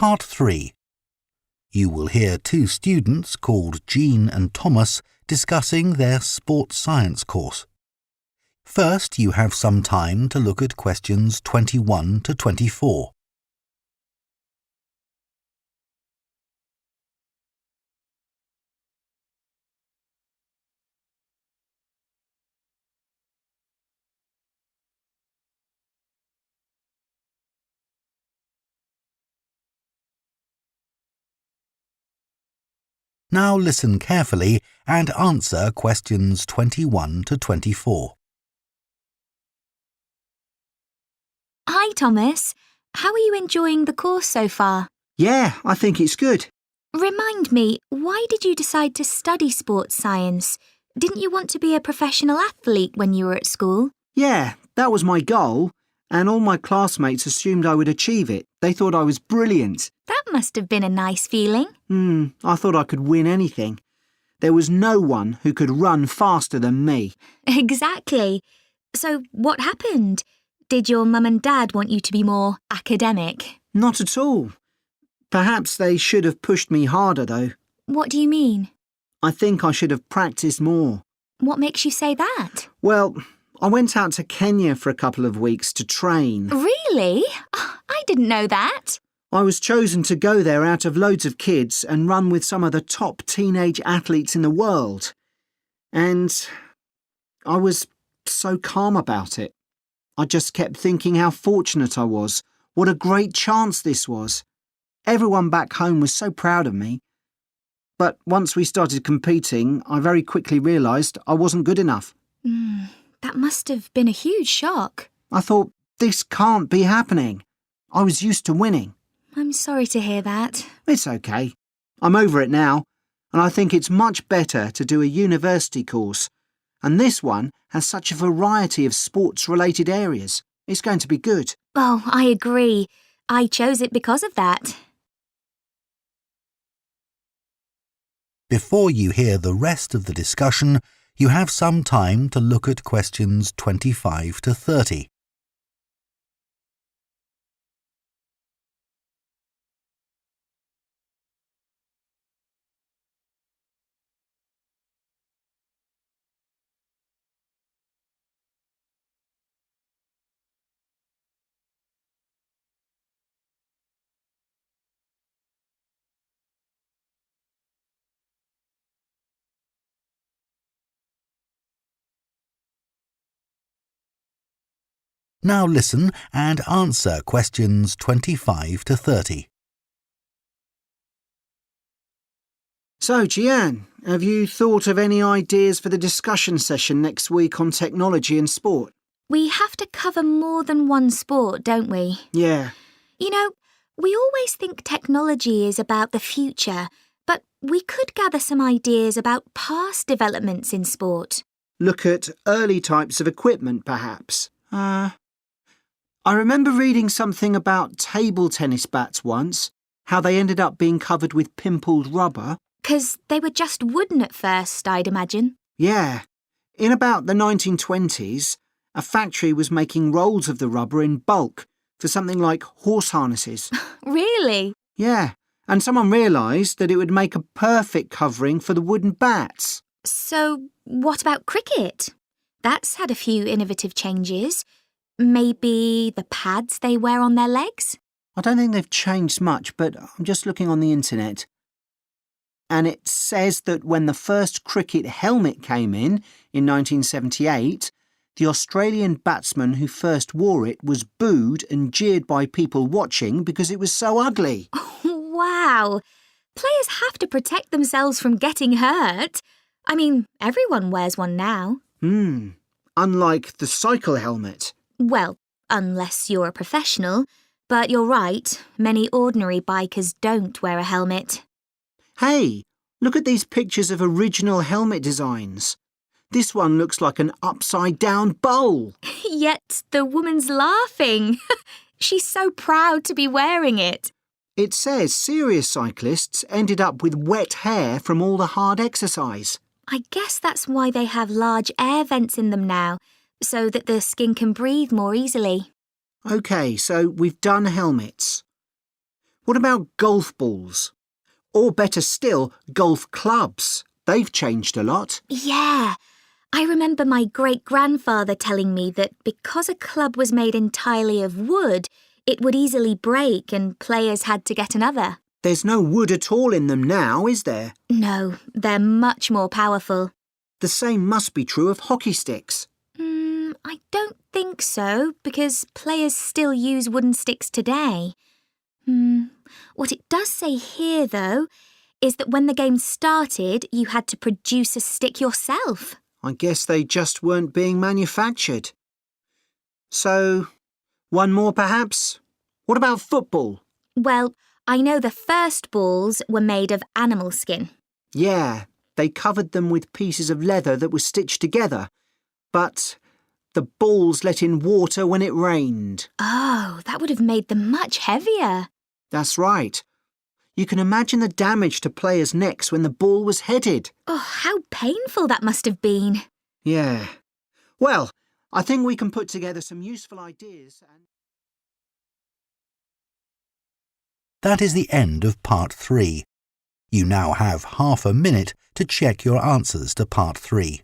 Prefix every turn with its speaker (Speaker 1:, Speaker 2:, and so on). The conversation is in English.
Speaker 1: Part 3. You will hear two students called Jean and Thomas discussing their sports science course. First, you have some time to look at questions 21 to 24. Now listen carefully and answer questions 21 to 24.
Speaker 2: Hi, Thomas. How are you enjoying the course so far?
Speaker 3: Yeah, I think it's good.
Speaker 2: Remind me, why did you decide to study sports science? Didn't you want to be a professional athlete when you were at school?
Speaker 3: Yeah, that was my goal, and all my classmates assumed I would achieve it. They thought I was brilliant.
Speaker 2: That must have been a nice feeling.
Speaker 3: I thought I could win anything. There was no one who could run faster than me.
Speaker 2: Exactly. So what happened? Did your mum and dad want you to be more academic?
Speaker 3: Not at all. Perhaps they should have pushed me harder, though.
Speaker 2: What do you mean?
Speaker 3: I think I should have practiced more.
Speaker 2: What makes you say that?
Speaker 3: Well, I went out to Kenya for a couple of weeks to train.
Speaker 2: Really? Oh, I didn't know that.
Speaker 3: I was chosen to go there out of loads of kids and run with some of the top teenage athletes in the world. And I was so calm about it. I just kept thinking how fortunate I was. What a great chance this was. Everyone back home was so proud of me. But once we started competing, I very quickly realised I wasn't good enough.
Speaker 2: That must have been a huge shock.
Speaker 3: I thought, this can't be happening. I was used to winning.
Speaker 2: I'm sorry to hear that.
Speaker 3: It's okay. I'm over it now, and I think it's much better to do a university course. And this one has such a variety of sports-related areas. It's going to be good.
Speaker 2: Oh, I agree. I chose it because of that.
Speaker 1: Before you hear the rest of the discussion, you have some time to look at questions 25 to 30. Now listen and answer questions 25 to 30.
Speaker 3: So, Jian, have you thought of any ideas for the discussion session next week on technology and sport?
Speaker 2: We have to cover more than one sport, don't we?
Speaker 3: Yeah.
Speaker 2: You know, we always think technology is about the future, but we could gather some ideas about past developments in sport.
Speaker 3: Look at early types of equipment, perhaps. I remember reading something about table tennis bats once, how they ended up being covered with pimpled rubber.
Speaker 2: 'Cause they were just wooden at first, I'd imagine.
Speaker 3: Yeah. In about the 1920s, a factory was making rolls of the rubber in bulk for something like horse harnesses.
Speaker 2: Really?
Speaker 3: Yeah, and someone realised that it would make a perfect covering for the wooden bats.
Speaker 2: So, what about cricket? That's had a few innovative changes. Maybe the pads they wear on their legs?
Speaker 3: I don't think they've changed much, but I'm just looking on the internet. And it says that when the first cricket helmet came in 1978, the Australian batsman who first wore it was booed and jeered by people watching because it was so ugly.
Speaker 2: Wow! Players have to protect themselves from getting hurt. I mean, everyone wears one now.
Speaker 3: Unlike the cycle helmet.
Speaker 2: Well, unless you're a professional. But you're right, many ordinary bikers don't wear a helmet.
Speaker 3: Hey, look at these pictures of original helmet designs. This one looks like an upside-down bowl.
Speaker 2: Yet the woman's laughing. She's so proud to be wearing it.
Speaker 3: It says serious cyclists ended up with wet hair from all the hard exercise.
Speaker 2: I guess that's why they have large air vents in them now, so that the skin can breathe more easily.
Speaker 3: OK, so we've done helmets. What about golf balls? Or better still, golf clubs. They've changed a lot.
Speaker 2: Yeah. I remember my great-grandfather telling me that because a club was made entirely of wood, it would easily break and players had to get another.
Speaker 3: There's no wood at all in them now, is there?
Speaker 2: No, they're much more powerful.
Speaker 3: The same must be true of hockey sticks.
Speaker 2: I don't think so, because players still use wooden sticks today. What it does say here, though, is that when the game started, you had to produce a stick yourself.
Speaker 3: I guess they just weren't being manufactured. So, one more perhaps? What about football?
Speaker 2: Well, I know the first balls were made of animal skin.
Speaker 3: Yeah, they covered them with pieces of leather that were stitched together. But the balls let in water when it rained.
Speaker 2: Oh, that would have made them much heavier.
Speaker 3: That's right. You can imagine the damage to players' necks when the ball was headed.
Speaker 2: Oh, how painful that must have been.
Speaker 3: Yeah. Well, I think we can put together some useful ideas and...
Speaker 1: That is the end of part 3. You now have half a minute to check your answers to part 3.